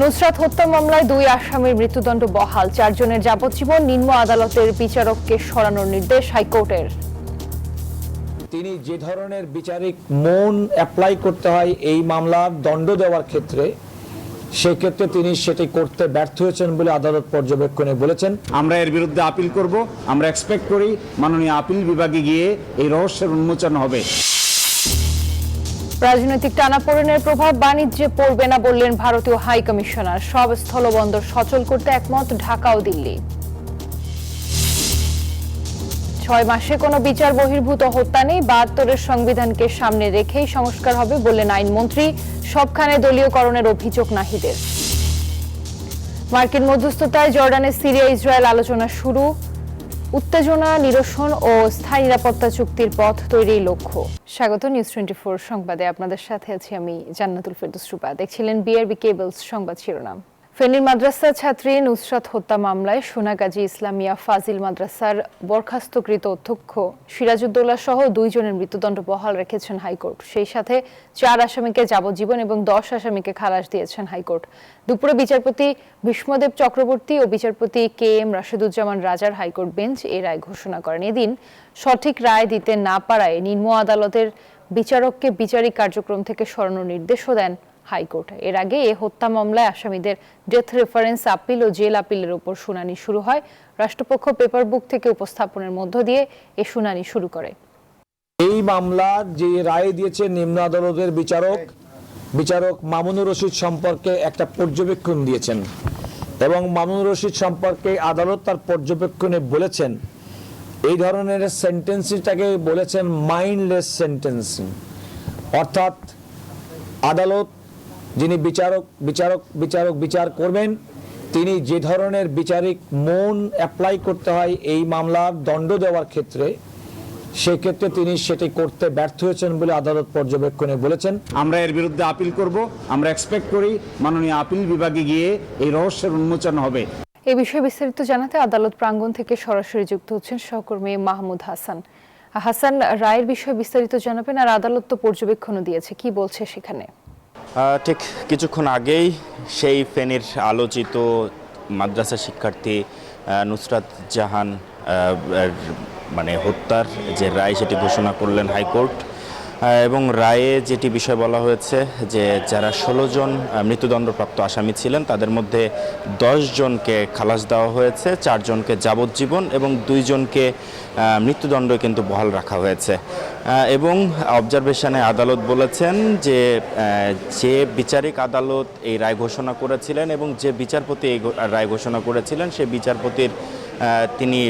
নুসরাত হত্যা মামলায় 2 আসামির মৃত্যুদণ্ড বহাল, 4 জনের যাবজ্জীবন। নিম্ন আদালতের বিচারককে সরানোর নির্দেশ হাইকোর্টের। তিনি যে ধরনের বিচারিক মন অ্যাপ্লাই করতে হয় এই মামলার দণ্ড দেওয়ার ক্ষেত্রে, সেক্ষেত্রে তিনি সেটি করতে ব্যর্থ হয়েছেন বলে আদালত পর্যবেক্ষণে বলেছেন। আমরা এর বিরুদ্ধে আপিল করব। আমরা এক্সপেক্ট করি মাননীয় আপিল বিভাগে গিয়ে এই রহস্যের উন্মোচন হবে। রাজনৈতিক টানাপোড়েনের প্রভাব বাণিজ্যে পড়বে না বললেন ভারতীয় হাই কমিশনার। সব স্থলবন্দর সচল করতে একমত ঢাকা ও দিল্লি। 6 মাসে কোনো বিচার বহির্ভূত হত্যা নেই, 72-এর সংবিধানকে সামনে রেখেই সংস্কার হবে বললেন আইনমন্ত্রী। সবখানে দলীয়করণের অভিযোগ নাহিদের। মার্কিন মধ্যস্থতায় জর্ডানে সিরিয়া ইসরায়েল আলোচনা শুরু। উত্তেজনা নিরসন ও স্থায়ী নিরাপত্তা চুক্তির পথ তৈরির লক্ষ্য। স্বাগত নিউজ 24 সংবাদে, আপনাদের সাথে আছি আমি জান্নাতুল ফেরদৌস রূপা। দেখছিলেন বিআরবি কেবলস সংবাদ শিরোনাম। ফেনীর মাদ্রাসা ছাত্রী নুসরাত হত্যা মামলায় সোনাগাজী ইসলামিয়া ফাজিল মাদ্রাসার বরখাস্তকৃত অধ্যক্ষ সিরাজউদ্দৌলা সহ 2 জনের মৃত্যুদণ্ড বহাল রেখেছেন হাইকোর্ট। সেই সাথে 4 আসামিকে যাবজ্জীবন এবং 10 আসামিকে খালাস দিয়েছেন হাইকোর্ট। দুপুরে বিচারপতি ভীষ্মদেব চক্রবর্তী ও বিচারপতি KM রাশেদুজ্জামান রাজার হাইকোর্ট বেঞ্চ এই রায় ঘোষণা করেন। এদিন সঠিক রায় দিতে না পারায় নিম্ন আদালতের বিচারককে বিচারিক কার্যক্রম থেকে সরানোর নির্দেশও দেন হাইকোর্ট। এর আগে এই হত্যা মামলায় আসামিদের ডেথ রেফারেন্স আপিল ও জেল আপিলের উপর শুনানি শুরু হয়। রাষ্ট্রপক্ষ পেপার বুক থেকে উপস্থাপনের মধ্য দিয়ে এই শুনানি শুরু করে। এই মামলার যে রায় দিয়েছে নিম্ন আদালতের বিচারক মামুনুর রশিদ সম্পর্কে একটা পর্যবেক্ষণ দিয়েছেন এবং মামুনুর রশিদ সম্পর্কে আদালত তার পর্যবেক্ষণে বলেছেন এই ধরনের সেন্টেন্সিংটাকে বলেছেন মাইন্ডলেস অর্থাৎ আদালত যিনি বিচার করবেন তিনি যে ধরনের বিচারিক মন অ্যাপ্লাই করতে হয় এই মামলার দণ্ড দেওয়ার ক্ষেত্রে, সেক্ষেত্রে তিনি সেটি করতে ব্যর্থ হয়েছেন বলে আদালত পর্যবেক্ষণে বলেছেন। আমরা এর বিরুদ্ধে আপিল করব। আমরা এক্সপেক্ট করি মাননীয় আপিল বিভাগে গিয়ে এই রহস্যের উন্মোচন হবে। এই বিষয়ে বিস্তারিত জানাতে আদালত প্রাঙ্গণ থেকে সরাসরি যুক্ত হচ্ছেন সহকর্মী মাহমুদ হাসান। হাসান, রায়ের বিষয়ে বিস্তারিত জানাবেন, আর আদালত তো পর্যবেক্ষণও দিয়েছে, কি বলছে সেখানে? ঠিক কিছুক্ষণ আগেই সেই ফেনীর আলোচিত মাদ্রাসা শিক্ষার্থী নুসরাত জাহান হত্যার যে রায় সেটি ঘোষণা করলেন হাইকোর্ট। এবং রায়ে যেটি বিষয় বলা হয়েছে যে যারা 16 জন মৃত্যুদণ্ডপ্রাপ্ত আসামি ছিলেন তাদের মধ্যে 10 জনকে খালাস দেওয়া হয়েছে, 4 জনকে যাবজ্জীবন এবং 2 জনকে মৃত্যুদণ্ড কিন্তু বহাল রাখা হয়েছে। এবং অবজারভেশনে আদালত বলেছেন যে যে বিচারিক আদালত এই রায় ঘোষণা করেছিলেন এবং যে বিচারপতি এই রায় ঘোষণা করেছিলেন সেই বিচারপতির তিনি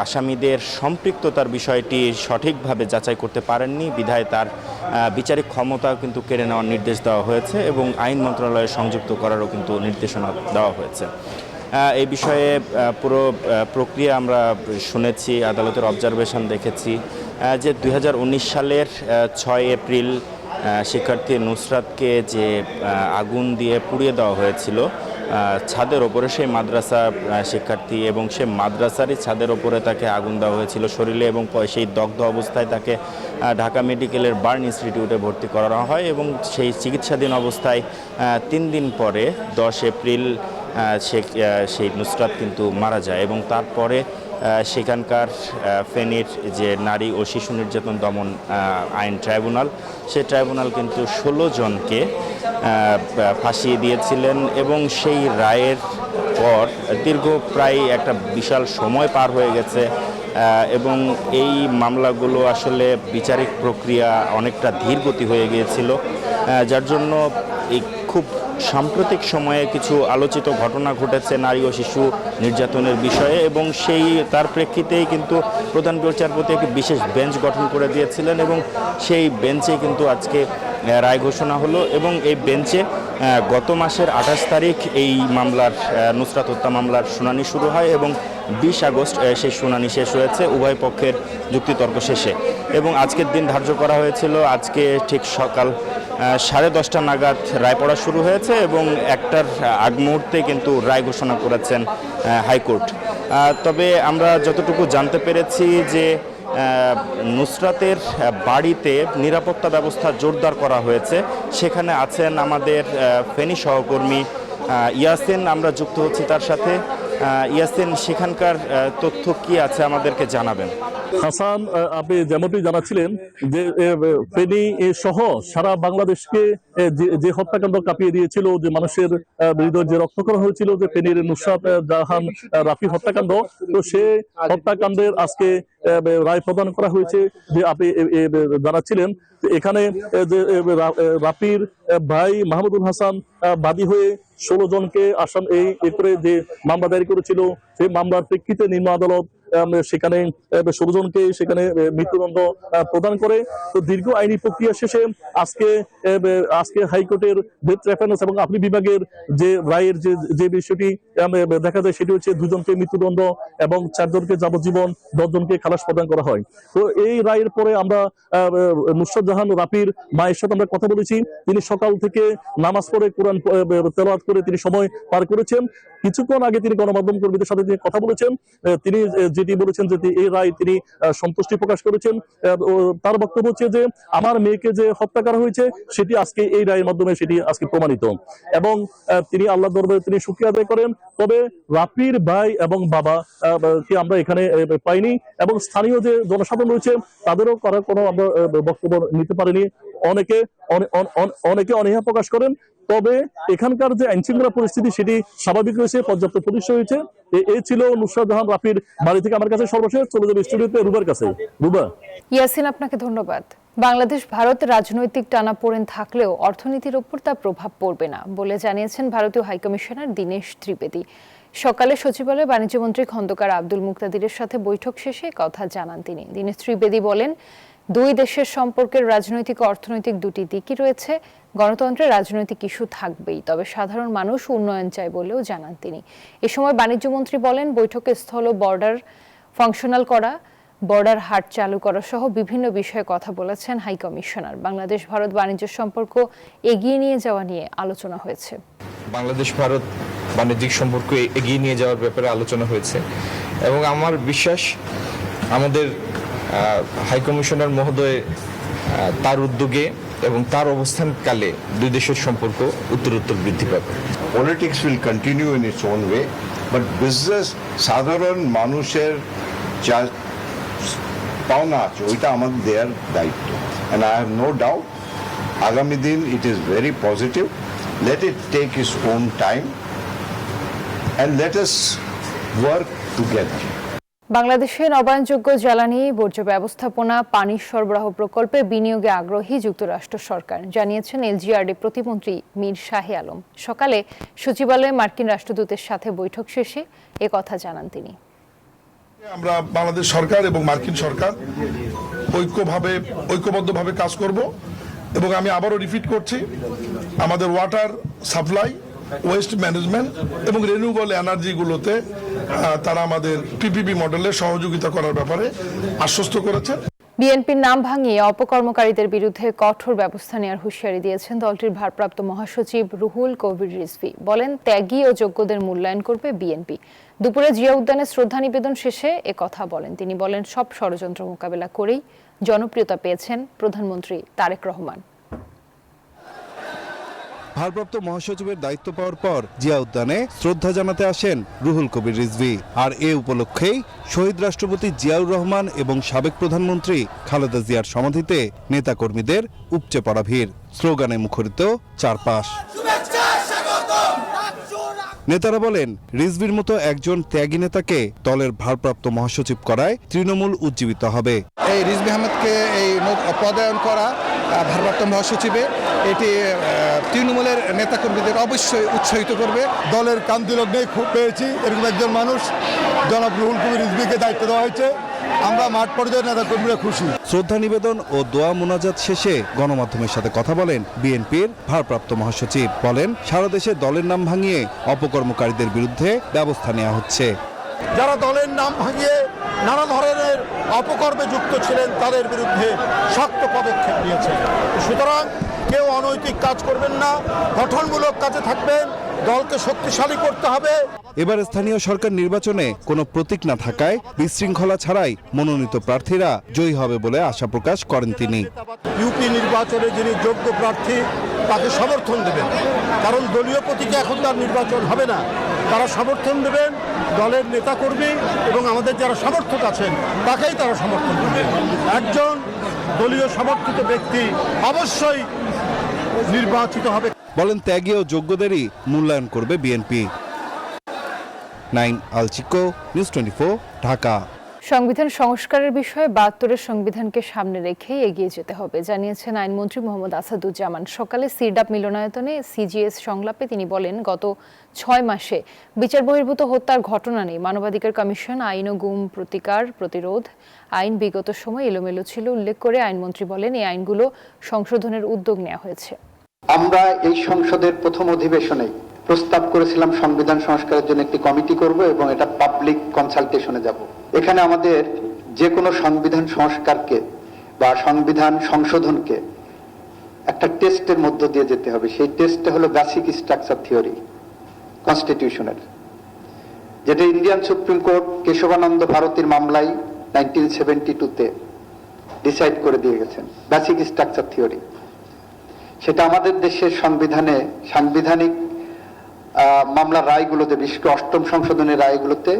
আসামিদের সম্পৃক্ততার বিষয়টি সঠিকভাবে যাচাই করতে পারেননি, বিধায় তার বিচারিক ক্ষমতা কিন্তু কেড়ে নেওয়ার নির্দেশ দেওয়া হয়েছে এবং আইন মন্ত্রণালয়ে সংযুক্ত করারও কিন্তু নির্দেশনা দেওয়া হয়েছে। এই বিষয়ে পুরো প্রক্রিয়া আমরা শুনেছি, আদালতের অবজারভেশন দেখেছি যে 2019 সালের 6 এপ্রিল শিক্ষার্থী নুসরাতকে যে আগুন দিয়ে পুড়িয়ে দেওয়া হয়েছিল ছাদের ওপরে, সেই মাদ্রাসা শিক্ষার্থী এবং সে মাদ্রাসারই ছাদের ওপরে তাকে আগুন দেওয়া হয়েছিল শরীরে এবং সেই দগ্ধ অবস্থায় তাকে ঢাকা মেডিকেলের বার্ন ইনস্টিটিউটে ভর্তি করানো হয় এবং সেই চিকিৎসাধীন অবস্থায় 3 দিন পরে 10 এপ্রিল সেই নুসরাত কিন্তু মারা যায় এবং তারপরে সেখানকার ফেনীর যে নারী ও শিশু নির্যাতন দমন আইন ট্রাইব্যুনাল, সেই ট্রাইব্যুনাল কিন্তু 16 জনকে ফাঁসিয়ে দিয়েছিলেন এবং সেই রায়ের পর দীর্ঘ প্রায় একটা বিশাল সময় পার হয়ে গেছে এবং এই মামলাগুলো আসলে বিচারিক প্রক্রিয়া অনেকটা ধীরগতি হয়ে গিয়েছিল, যার জন্য এই খুব সাম্প্রতিক সময়ে কিছু আলোচিত ঘটনা ঘটেছে নারী ও শিশু নির্যাতনের বিষয়ে এবং তার প্রেক্ষিতেই কিন্তু প্রধান বিচারপতি একটি বিশেষ বেঞ্চ গঠন করে দিয়েছিলেন এবং সেই বেঞ্চে কিন্তু আজকে রায় ঘোষণা হলো এবং এই বেঞ্চে গত মাসের 28 তারিখ এই মামলার নুসরাত হত্যা মামলার শুনানি শুরু হয় এবং 20 আগস্ট সেই শুনানি শেষ হয়েছে উভয় পক্ষের যুক্তিতর্ক শেষে এবং আজকের দিন ধার্য করা হয়েছিল। আজকে ঠিক সকাল 10:30 নাগাদ রায় পড়া শুরু হয়েছে এবং 1টার আগ মুহূর্তে কিন্তু রায় ঘোষণা করেছেন হাইকোর্ট। তবে আমরা যতটুকু জানতে পেরেছি যে নুসরাতের বাড়িতে নিরাপত্তা ব্যবস্থা জোরদার করা হয়েছে, সেখানে আছেন আমাদের ফেনী সহকর্মী ইয়াসিন আমরা যুক্ত হচ্ছি তার সাথে। ইয়াসিন, সেখানকার তথ্য কি আছে আমাদেরকে জানাবেন। হাসান, আপনি যেমনটি জানাচ্ছিলেন যে ফেনী সহ সারা বাংলাদেশকে যে হত্যাকাণ্ড কাঁপিয়ে দিয়েছিল, যে মানুষের হৃদয় যে রক্ত করা হয়েছিল, যে ফেনীর নুসরাত জাহান রাফি হত্যাকাণ্ড, তো সে হত্যাকাণ্ডের আজকে রায় প্রদান করা হয়েছে। যে আপনি জানাচ্ছিলেন এখানে যে রাফির ভাই মাহমুদুল হাসান বাদী হয়ে 16 জনকে আসামি করে যে মামলা দায়ের করেছিল, সেই মামলার প্রেক্ষিতে নিম্ন আদালত সেখানে 16 জনকে সেখানে মৃত্যুদণ্ড প্রদান করে। তো দীর্ঘ আইনি প্রক্রিয়া শেষে আজকে হাইকোর্টের ডেথ রেফারেন্স এবং আপিল বিভাগের যে রায়ের যে বিষয়টি দেখা যায় সেটি হচ্ছে 2 জনকে মৃত্যুদণ্ড এবং 4 জনকে যাবজ্জীবন, 10 জনকে খালাস প্রদান করা হয়। তো এই রায়ের পরে আমরা নুসরাত জাহান রাফির মায়ের সাথে আমরা কথা বলেছি। তিনি সকাল থেকে নামাজ পড়ে কোরআন তেলাওয়াত করে তিনি সময় পার করেছেন। কিছুক্ষণ আগে তিনি গণমাধ্যম কর্মীদের সাথে কথা বলেছেন। তিনি যেটি বলেছেন যে এই রায় তিনি সন্তুষ্টি প্রকাশ করেছেন। তার বক্তব্য হচ্ছে যে আমার মেয়েকে যে হত্যা করা হয়েছে সেটি আজকে এই রায়ের মাধ্যমে সেটি আজকে প্রমাণিত, এবং তিনি আল্লাহর দরবারে তিনি শুকরিয়া আদায় করেন। তবে রাফির ভাই এবং বাবা কে আমরা এখানে পাইনি, এবং স্থানীয় যে জনসাধারণ রয়েছে তাদেরও করার কোনো আমরা বক্তব্য নিতে পারিনি। অনেকে অনীহা প্রকাশ করেন। তবে এখানকার যে আইন শৃঙ্খলা পরিস্থিতি সেটি স্বাভাবিক রয়েছে, পর্যাপ্ত পুলিশ রয়েছে। এই ছিল নুসরাত জাহান রাফির বাড়ি থেকে আমার কাছে সর্বশেষ। চলে যাবে স্টুডিওতে রুবার কাছে। রুবা। ইয়াসিন, আপনাকে ধন্যবাদ। বাংলাদেশ ভারত রাজনৈতিক টানাপোড়েন থাকলেও অর্থনীতির উপর তার প্রভাব পড়বে না বলে জানিয়েছেন ভারতীয় হাইকমিশনার দীনেশ ত্রিবেদী। সকালে সচিবালয়ে বাণিজ্যমন্ত্রী খন্দকার আব্দুল মুক্তাদিরের সাথে বৈঠক শেষে কথা জানান তিনি। দীনেশ ত্রিবেদী বলেন, দুই দেশের সম্পর্কের রাজনৈতিক ও অর্থনৈতিক দুটি দিকই রয়েছে। গণতন্ত্রের রাজনৈতিক ইস্যু থাকবেই, তবে সাধারণ মানুষ উন্নয়ন চায় বলেও জানান তিনি। এ সময় বাণিজ্যমন্ত্রী বলেন, বৈঠকে স্থল বর্ডার ফাংশনাল করা, বর্ডার হাট চালু করা সহ বিভিন্ন বিষয়ে কথা বলেছেন হাইকমিশনার। বাংলাদেশ ভারত বাণিজ্য সম্পর্ক এগিয়ে নিয়ে যাওয়া নিয়ে আলোচনা হয়েছে। বাংলাদেশ ভারত বাণিজ্যিক সম্পর্ক এগিয়ে নিয়ে যাওয়ার ব্যাপারে আলোচনা হয়েছে, এবং আমার বিশ্বাস আমাদের হাইকমিশনার মহোদয় তার উদ্যোগে এবং তার অবস্থানকালে দুই দেশের সম্পর্ক উত্তরোত্তর বৃদ্ধি পাবে। Politics will continue in its own way, but business সাধারণ মানুষের যা পাওনা আছে ওইটা আমাদের দেওয়ার দায়িত্ব। And I have no doubt আগামী দিন it is very positive. Let it take its own time and let us work together. বাংলাদেশে নবায়নযোগ্য জ্বালানি বর্জ্য ব্যবস্থাপনা পানি সরবরাহ প্রকল্পে বিনিয়োগে আগ্রহী যুক্তরাষ্ট্র সরকার, জানিয়েছেন এলজিআরডি প্রতিমন্ত্রী মীর শাহে আলম। সকালে সচিবালয়ে মার্কিন রাষ্ট্রদূতের সাথে বৈঠক শেষে একথা জানান তিনি। আমরা বাংলাদেশ সরকার এবং মার্কিন সরকার ঐক্যবদ্ধভাবে কাজ করব, এবং আমি আবারও রিপিট করছি, আমাদের ওয়াটার সাপ্লাই, ওয়েস্ট ম্যানেজমেন্ট এবং রিনিউয়েবল এনার্জিগুলোতে তারা আমাদের পিপিপি মডেলে সহযোগিতা করার ব্যাপারে আশ্বস্ত করেছেন। বিএনপির নাম ভাঙিয়ে অপকর্মকারীদের বিরুদ্ধে কঠোর ব্যবস্থা নেওয়ার হুঁশিয়ারি দিয়েছেন দলটির ভারপ্রাপ্ত মহাসচিব রুহুল কবির রিজভী। বলেন, ত্যাগী ও যোগ্যদের মূল্যায়ন করবে বিএনপি। দুপুরে জিয়া উদ্যানে শ্রদ্ধা নিবেদন শেষে একথা বলেন তিনি। বলেন, সব ষড়যন্ত্র মোকাবেলা করেই জনপ্রিয়তা পেয়েছেন প্রধানমন্ত্রী তারেক রহমান। ভারপ্রাপ্ত মহাসচিবের দায়িত্ব পাওয়ার পর জিয়া উদ্যানে শ্রদ্ধা জানাতে আসেন রুহুল কবির রিজভী। আর এ উপলক্ষেই শহীদ রাষ্ট্রপতি জিয়াউর রহমান এবং সাবেক প্রধানমন্ত্রী খালেদা জিয়ার সমাধিতে নেতাকর্মীদের উপচে পড়া ভিড়, স্লোগানে মুখরিত চারপাশ। নেতারা বলেন, রিজভীর মতো একজন ত্যাগী নেতাকে দলের ভারপ্রাপ্ত মহাসচিব করায় তৃণমূল উজ্জীবিত হবে। এই রিজভী আহমেদকে এই পদায়ন করা ভারপ্রাপ্ত মহাসচিবে এটি তৃণমূলের নেতাকর্মীদের অবশ্যই উৎসাহিত করবে। দলের কান্তিলগ্নে খুব পেয়েছি এরকম একজন মানুষ, জনাব রুহুল কবির রিজভীকে দায়িত্ব দেওয়া হয়েছে। আমরা মাঠ পর্যায়ের নেতাকর্মীরা খুশি। শ্রদ্ধা নিবেদন ও দোয়া মোনাজাত শেষে গণমাধ্যমের সাথে কথা বলেন বিএনপির ভারপ্রাপ্ত মহাসচিব। বলেন, সারা দেশে দলের নাম ভাঙিয়ে অপকর্মকারীদের বিরুদ্ধে ব্যবস্থা নেওয়া হচ্ছে। যারা দলের নাম ভাঙিয়ে নানা ধরনের অপকর্মে যুক্ত ছিলেন তাদের বিরুদ্ধে শক্ত পদক্ষেপ নিয়েছে। সুতরাং কেউ অনৈতিক কাজ করবেন না, গঠনমূলক কাজে থাকবেন। দলকে শক্তিশালী করতে হবে। এবার স্থানীয় সরকার নির্বাচনে কোনো প্রতীক না থাকায় বিশৃঙ্খলা ছাড়াই মনোনীত প্রার্থীরা জয়ী হবে বলে আশা প্রকাশ করেন তিনি। ইউপি নির্বাচনে যিনি যোগ্য প্রার্থী তাকে সমর্থন দেবেন, কারণ দলীয় প্রতীকে এখন তার নির্বাচন হবে না। তারা সমর্থন দেবেন দলের নেতাকর্মী এবং আমাদের যারা সমর্থক আছেন তাকেই তারা সমর্থন করবেন। একজন দলীয় সমর্থিত ব্যক্তি অবশ্যই নির্বাচিত হবে বলেন। ত্যাগী ও যোগ্যদেরই মূল্যায়ন করবে বিএনপি। নাইম আলচিকো, নিউজ 24, ঢাকা। সংবিধান সংস্কারের বিষয়ে ৭২-এর সংবিধানকে সামনে রেখে এগিয়ে যেতে হবে জানিয়েছেন আইনমন্ত্রী মোহাম্মদ আসাদুজ্জামান। সকালে সিরডাপ মিলনায়তনে সিজিএস সংলাপে তিনি বলেন, গত ৬ মাসে বিচার বহির্ভূত হত্যার ঘটনা নেই। মানবাধিকার কমিশন, আইন ও গুম প্রতিকার প্রতিরোধ আইন বিগত সময় এলোমেলো ছিল উল্লেখ করে আইনমন্ত্রী বলেন, এই আইনগুলো সংশোধনের উদ্যোগ নেওয়া হয়েছে। আমরা এই সংসদের প্রথম অধিবেশনে প্রস্তাব করেছিলাম সংবিধান সংস্কারের জন্য একটি কমিটি করব এবং এটা পাবলিক কনসালটেশনে যাব। এখানে আমাদের যে কোনো সংবিধান সংস্কারকে বা সংবিধান সংশোধনকে একটা টেস্টের মধ্য দিয়ে যেতে হবে। সেই টেস্টটা হলো বেসিক স্ট্রাকচার থিওরি কনস্টিটিউশনের, যেটা ইন্ডিয়ান সুপ্রিম কোর্ট কেশবানন্দ ভারতীর মামলায় 1972-তে ডিসাইড করে দিয়ে গেছেন। বেসিক স্ট্রাকচার থিওরি সেটা আমাদের দেশের সংবিধানে সাংবিধানিক মামলার রায়গুলোতে, বিশেষ করে ৮ম সংশোধনের রায়গুলোতে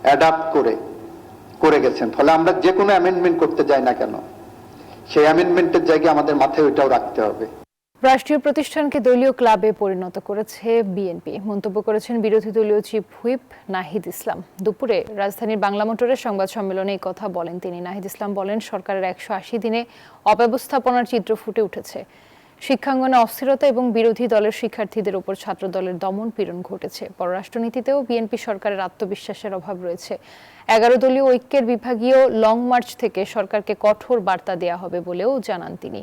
অ্যাডাপ্ট করে গেছেন। ফলে আমরা যে কোনো অ্যামেন্ডমেন্ট করতে যাই না কেন, সেই অ্যামেন্ডমেন্টের জায়গায় আমাদের মাথায় ওইটাও রাখতে হবে। রাষ্ট্রীয় প্রতিষ্ঠানকে দলীয় ক্লাবে পরিণত করেছে বিএনপি, মন্তব্য করেছেন বিরোধী দলীয় চিফ হুইপ নাহিদ ইসলাম। দুপুরে রাজধানীর বাংলা মোটরের সংবাদ সম্মেলনে এই কথা বলেন তিনি। নাহিদ ইসলাম বলেন, সরকারের ১৮০ দিনে অব্যবস্থাপনার চিত্র ফুটে উঠেছে। শিক্ষাঙ্গনে অস্থিরতা এবং বিরোধী দলের শিক্ষার্থীদের উপর ছাত্র দলের দমন পীড়ন ঘটেছে। পররাষ্ট্রনীতিতেও বিএনপি সরকারের আত্মবিশ্বাসের অভাব রয়েছে। ১১ দলীয় ঐক্যের বিভাগীয় লং মার্চ থেকে সরকারকে কঠোর বার্তা দেওয়া হবে বলেও জানান তিনি।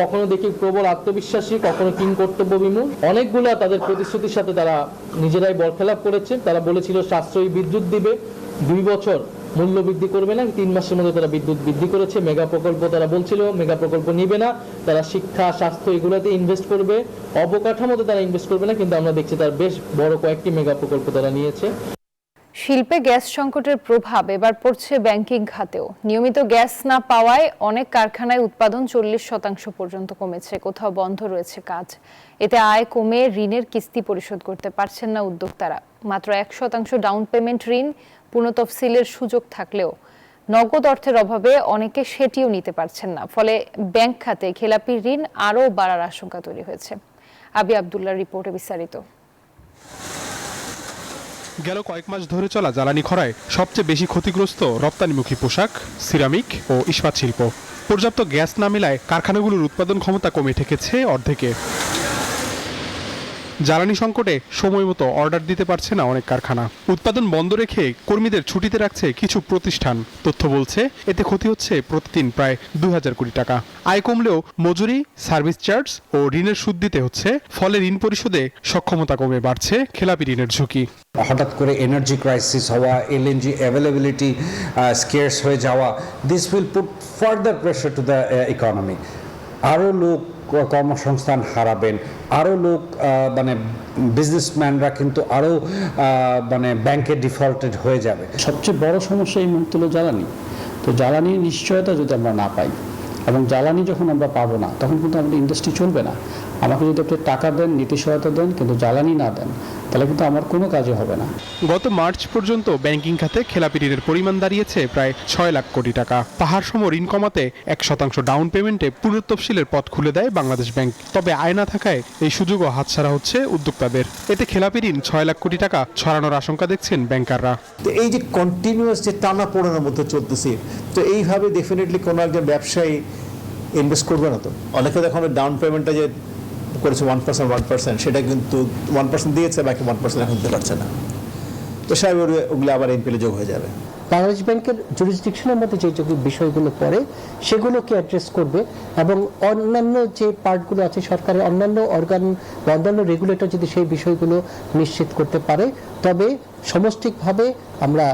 কখনো দেখি প্রবল আত্মবিশ্বাসী, কখনো কিংকর্তব্য বিমূঢ়। অনেকগুলা তাদের প্রতিশ্রুতির সাথে তারা নিজেরাই বরখেলাপ করেছে। তারা বলেছিল সাশ্রয়ী বিদ্যুৎ দিবে, 2 বছর মূল্য বৃদ্ধি করবে না, 3 মাসের মধ্যে তারা বিদ্যুৎ বৃদ্ধি করেছে। মেগা প্রকল্প তারা বলছিল মেগা প্রকল্প নিবে না, তারা শিক্ষা স্বাস্থ্য এগুলোতে ইনভেস্ট করবে, অবকাঠামোতে তারা ইনভেস্ট করবে না, কিন্তু আমরা দেখছি তার বেশ বড় কয়েকটি মেগা প্রকল্প তারা নিয়েছে। শিল্পে গ্যাস সংকটের প্রভাব এবার পড়ছে ব্যাংকিং খাতেও। নিয়মিত গ্যাস না পাওয়ায় অনেক কারখানায় উৎপাদন 40% পর্যন্ত কমেছে, কোথাও বন্ধ রয়েছে কাজ। এতে আয় কমে ঋণের কিস্তি পরিশোধ করতে পারছেন না উদ্যোক্তারা। মাত্র 1% ডাউন পেমেন্ট ঋণ পুনঃতফসিলের সুযোগ থাকলেও নগদ অর্থের অভাবে অনেকে সেটিও নিতে পারছেন না। ফলে ব্যাংক খাতে খেলাপি ঋণ আরও বাড়ার আশঙ্কা তৈরি হয়েছে। আবি আব্দুল্লাহর রিপোর্টে বিস্তারিত। গেল কয়েক মাস ধরে চলা জ্বালানি খরায় সবচেয়ে বেশি ক্ষতিগ্রস্ত রপ্তানিমুখী পোশাক, সিরামিক ও ইস্পাত শিল্প। পর্যাপ্ত গ্যাস না মেলায় কারখানাগুলোর উৎপাদন ক্ষমতা কমে ঠেকেছে অর্ধেকে। জ্বালানি সংকটে সময় মতো অর্ডার দিতে পারছে না অনেক কারখানা। উৎপাদন বন্ধ রেখে কর্মীদের ছুটিতে রাখছে কিছু প্রতিষ্ঠান। তথ্য বলছে এতে ক্ষতি হচ্ছে প্রতিদিন প্রায় ২০০০ কোটি টাকা। আয় কমলেও মজুরি, সার্ভিস চার্জ ও ঋণের সুদ দিতে হচ্ছে। ফলে ঋণ পরিশোধে সক্ষমতা কমে বাড়ছে খেলাপি ঋণের ঝুঁকি। হঠাৎ করে এনার্জি ক্রাইসিস হওয়া, এলএনজি অ্যাভেলেবিলিটি স্কেয়ার্স হয়ে যাওয়া, this will put further pressure to the economy. আরও লোক কর্মসংস্থান হারাবেন, আরও লোক বিজনেসম্যানরা কিন্তু আরও ব্যাংকে ডিফল্টেড হয়ে যাবে। সবচেয়ে বড় সমস্যা এই মুহূর্তে হলো জ্বালানি। তো জ্বালানির নিশ্চয়তা যদি আমরা না পাই এবং জ্বালানি যখন আমরা পাবো না, তখন কিন্তু আমাদের ইন্ডাস্ট্রি চলবে না। আমাকে যদি আপনি টাকা দেন, নীতি সহায়তা দেন, কিন্তু জ্বালানি না দেন, তাহলে কিন্তু আমার কোনো কাজই হবে না। গত মার্চ পর্যন্ত ব্যাংকিং খাতে খেলাপি ঋণের পরিমাণ দাঁড়িয়েছে প্রায় ৬ লাখ কোটি টাকা। পাহাড় সম ঋণ কমাতে 1% ডাউন পেমেন্টে পুনঃতফসিলের পথ খুলে দেয় বাংলাদেশ ব্যাংক। তবে আয় না থাকায় এই সুযোগও হাতছাড়া হচ্ছে উদ্যোক্তাদের। এতে খেলাপি ঋণ ৬ লাখ কোটি টাকা ছড়ানোর আশঙ্কা দেখছেন ব্যাংকাররা। তো এই যে কন্টিনিউয়াস যে টানা পোড়ানোর মধ্যে চলতেছে, তো এইভাবে ডেফিনেটলি কোনো একজন ব্যবসায়ী ইনভেস্ট করবে না। তো অনেকে দেখুন ডাউন পেমেন্টটা যে করেছে 1%, সেটা কিন্তু 1% দিয়েছে, বাকি 1% এখন দিতে পারছে না। তো সাহেব ওগুলো আবার এনপিএলে যোগ হয়ে যাবে। বাংলাদেশ ব্যাংকের জুরিসডিকশনের মধ্যে যে বিষয়গুলো পড়ে সেগুলোকে অ্যাড্রেস করবে এবং অন্যান্য যে পার্টগুলো আছে সরকারের অন্যান্য অর্গান বা অন্যান্য রেগুলেটর যদি সেই বিষয়গুলো নিশ্চিত করতে পারে, তবে সমষ্টিকভাবে আমরা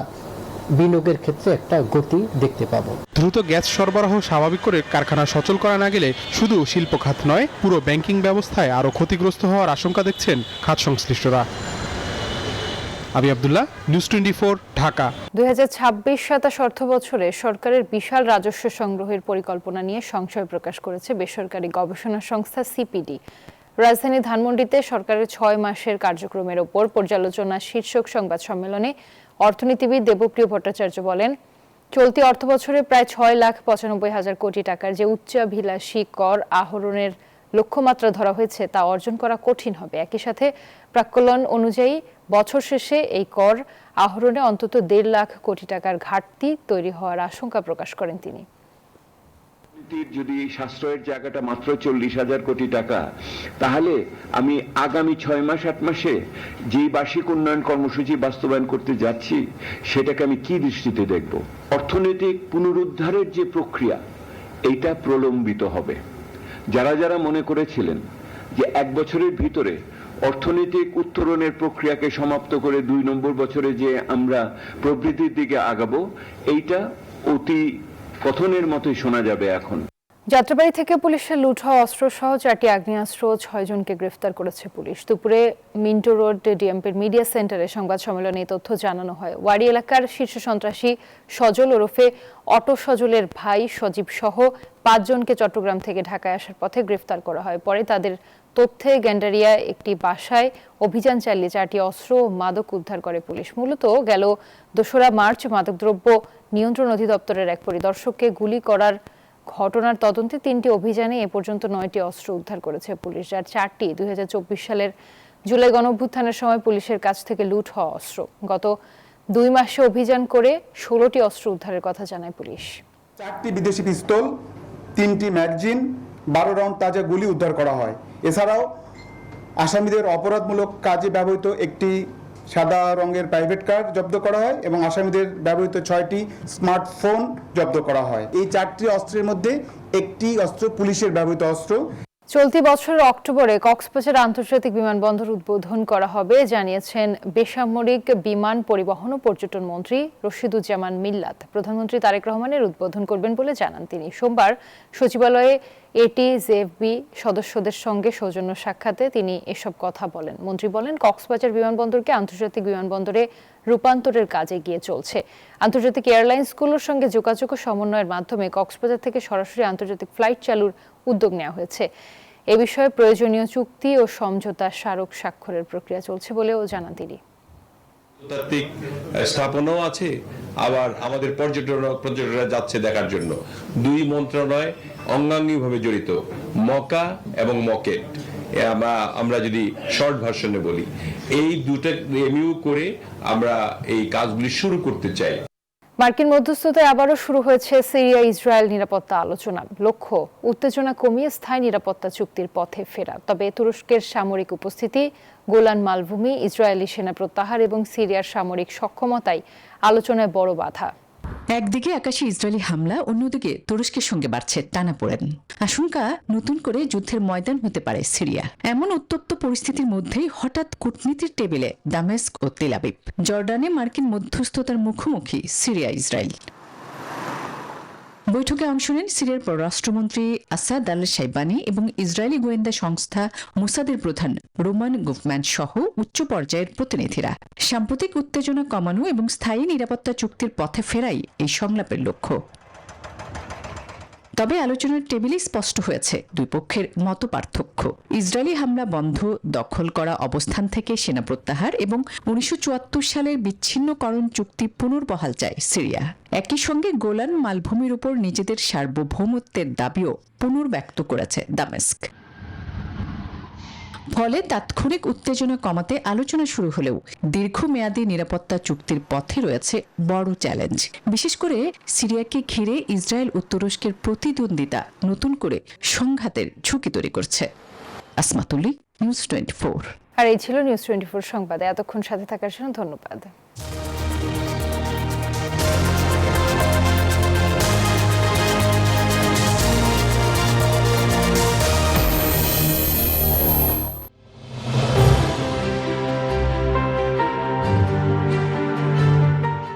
বিনিয়োগের ক্ষেত্রে একটা গতি দেখতে পাবো। দ্রুত গ্যাস সরবরাহ স্বাভাবিক করে কারখানা সচল করা না গেলে শুধু শিল্প খাত নয়, পুরো ব্যাংকিং ব্যবস্থায় আরও ক্ষতিগ্রস্ত হওয়ার আশঙ্কা দেখছেন খাত সংশ্লিষ্টরা। আবি আব্দুল্লাহ, নিউজ 24, ঢাকা। 2026-27 অর্থ বছরে সরকারের বিশাল রাজস্ব সংগ্রহের পরিকল্পনা নিয়ে সংশয় প্রকাশ করেছে বেসরকারি গবেষণা সংস্থা সিপিডি। রাজধানী ধানমন্ডিতে সরকারের 6 মাসের কার্যক্রমের ওপর পর্যালোচনা শীর্ষক সংবাদ সম্মেলনে অর্থনীতিবিদ দেবপ্রিয় ভট্টাচার্য বলেন, চলতি অর্থবছরে প্রায় 6,95,000 কোটি টাকার যে উচ্চাভিলাষী কর আহরণের লক্ষ্যমাত্রা ধরা হয়েছে তা অর্জন করা কঠিন হবে। একই সাথে প্রাক্কলন অনুযায়ী বছর শেষে এই কর আহরণে অন্তত 1.5 লাখ কোটি টাকার ঘাটতি তৈরি হওয়ার আশঙ্কা প্রকাশ করেন তিনি। যদি সাশ্রয়ের জায়গাটা মাত্র 40,000 কোটি টাকা, তাহলে আমি আগামী 6 মাস 8 মাসে যে বার্ষিক উন্নয়ন কর্মসূচি বাস্তবায়ন করতে যাচ্ছি সেটাকে আমি কি দৃষ্টিতে দেখব? অর্থনৈতিক পুনরুদ্ধারের যে প্রক্রিয়া, এইটা প্রলম্বিত হবে। যারা যারা মনে করেছিলেন যে 1 বছরের ভিতরে অর্থনৈতিক উত্তরণের প্রক্রিয়াকে সমাপ্ত করে 2 নম্বর বছরে যে আমরা প্রবৃদ্ধির দিকে আগাবো, এইটা অতি কথনের মতোই শোনা যাবে এখন। যাত্রাবাড়ী থেকে পুলিশের লুট হওয়া অস্ত্র সহ 4টি আগ্নেয়াস্ত্র 6 জনকে গ্রেফতার করেছে পুলিশ। দুপুরে মিন্টো রোড ডিএমপির মিডিয়া সেন্টারে সংবাদ সম্মেলনে এই তথ্য জানানো হয়। ওয়ারি এলাকার শীর্ষ সন্ত্রাসী সজল ওরফে অটো সজলের ভাই সজীব সহ 5 জনকে চট্টগ্রাম থেকে ঢাকায় আসার পথে গ্রেফতার করা হয়। পরে তাদের তথ্যে গ্যান্ডারিয়া একটি বাসায় অভিযান চালিয়ে 4টি অস্ত্র ও মাদক উদ্ধার করে পুলিশ। মূলত গেল 2রা মার্চ মাদকদ্রব্য নিয়ন্ত্রণ অধিদপ্তরের এক পরিদর্শককে গুলি করার ঘটনার তদন্তে 3টি অভিযানে এ পর্যন্ত 9টি অস্ত্র উদ্ধার করেছে পুলিশ, যার 4টি 2024 সালের জুলাই গণঅভ্যুত্থানের সময় পুলিশের কাছ থেকে লুট হওয়া অস্ত্র। গত 2 মাসে অভিযান করে 16টি অস্ত্র উদ্ধারের কথা জানায় পুলিশ। 4টি বিদেশি পিস্তল, 3টি ম্যাগাজিন, 12 রাউন্ড তাজা গুলি উদ্ধার করা হয়। এছাড়াও আসামিদের অপরাধমূলক কাজে ব্যবহৃত একটি সাদা রঙের প্রাইভেট কার জব্দ করা হয় এবং আসামিদের ব্যবহৃত 6টি স্মার্টফোন জব্দ করা হয়। এই 4টি অস্ত্রের মধ্যে একটি অস্ত্র পুলিশের ব্যবহৃত অস্ত্র। চলতি বছরের অক্টোবরে কক্সবাজার আন্তর্জাতিক বিমানবন্দর উদ্বোধন করা হবে জানিয়েছেন বেসামরিক বিমান পরিবহন ও পর্যটন মন্ত্রী রশিদুজ্জামান মিল্লাত। প্রধানমন্ত্রী তারেক রহমানের উদ্বোধন করবেন বলে জানান তিনি। সোমবার সচিবালয়ে এটিজেএফবি সদস্যদের সঙ্গে সৌজন্য সাক্ষাতে তিনি এসব কথা বলেন। মন্ত্রী বলেন, কক্সবাজার বিমানবন্দরকে আন্তর্জাতিক বিমানবন্দরে রূপান্তরের কাজ এগিয়ে চলছে। আন্তর্জাতিক এয়ারলাইন্সগুলোর সঙ্গে যোগাযোগ ও সমন্বয়ের মাধ্যমে কক্সবাজার থেকে সরাসরি আন্তর্জাতিক ফ্লাইট চালুর উদ্যোগ নেওয়া হয়েছে। এ বিষয়ে প্রয়োজনীয় চুক্তি ও সমঝোতা স্মারক স্বাক্ষরের প্রক্রিয়া চলছে বলেও জানান তিনি। তাত্ত্বিক স্থাপনাও আছে, আবার আমাদের পর্যটকরা যাচ্ছে দেখার জন্য। 2 মন্ত্রণালয় অঙ্গাঙ্গিভাবে জড়িত, মকা এবং মকেট, আমরা যদি শর্ট ভার্সনে বলি, এই দুটো এমইউ করে আমরা এই কাজগুলি শুরু করতে চাই। মার্কিন মধ্যস্থতায় আবারও শুরু হয়েছে সিরিয়া ইসরায়েল নিরাপত্তা আলোচনা। লক্ষ্য উত্তেজনা কমিয়ে স্থায়ী নিরাপত্তা চুক্তির পথে ফেরা। তবে তুরস্কের সামরিক উপস্থিতি, গোলান মালভূমি, ইসরায়েলি সেনা প্রত্যাহার এবং সিরিয়ার সামরিক সক্ষমতাই আলোচনায় বড় বাধা। একদিকে আকাশে ইসরায়েলি হামলা, অন্যদিকে তুরস্কের সঙ্গে বাড়ছে টানাপোড়েন। আশঙ্কা নতুন করে যুদ্ধের ময়দান হতে পারে সিরিয়া। এমন উত্তপ্ত পরিস্থিতির মধ্যেই হঠাৎ কূটনীতির টেবিলে দামেস্ক ও তেল আবিব। জর্ডানে মার্কিন মধ্যস্থতার মুখোমুখি সিরিয়া ইসরায়েল। বৈঠকে অংশ নেন সিরিয়ার পররাষ্ট্রমন্ত্রী আসাদ আল শাইবানি এবং ইসরায়েলি গোয়েন্দা সংস্থা মোসাদের প্রধান রোমান গুফম্যান সহ উচ্চ পর্যায়ের প্রতিনিধিরা। সাম্প্রতিক উত্তেজনা কমানো এবং স্থায়ী নিরাপত্তা চুক্তির পথে ফেরাই এই সংলাপের লক্ষ্য। তবে আলোচনার টেবিলে স্পষ্ট হয়েছে 2 পক্ষের মতপার্থক্য। ইসরায়েলি হামলা বন্ধ, দখল করা অবস্থান থেকে সেনা প্রত্যাহার এবং 1974 সালের বিচ্ছিন্নকরণ চুক্তি পুনর্বহাল চায় সিরিয়া। একই সঙ্গে গোলান মালভূমির উপর নিজেদের সার্বভৌমত্বের দাবিও পুনর্ব্যক্ত করেছে দামেস্ক। ফলে তাৎক্ষণিক উত্তেজনা কমাতে আলোচনা শুরু হলেও দীর্ঘমেয়াদী নিরাপত্তা চুক্তির পথে রয়েছে বড় চ্যালেঞ্জ। বিশেষ করে সিরিয়াকে ঘিরে ইসরায়েল ও তুরস্কের প্রতিদ্বন্দ্বিতা নতুন করে সংঘাতের ঝুঁকি তৈরি করছে। আসমাতুল্লি, নিউজ 24। আর এই ছিল নিউজ 24 সংবাদে। এতক্ষণ সাথে থাকার জন্য ধন্যবাদ।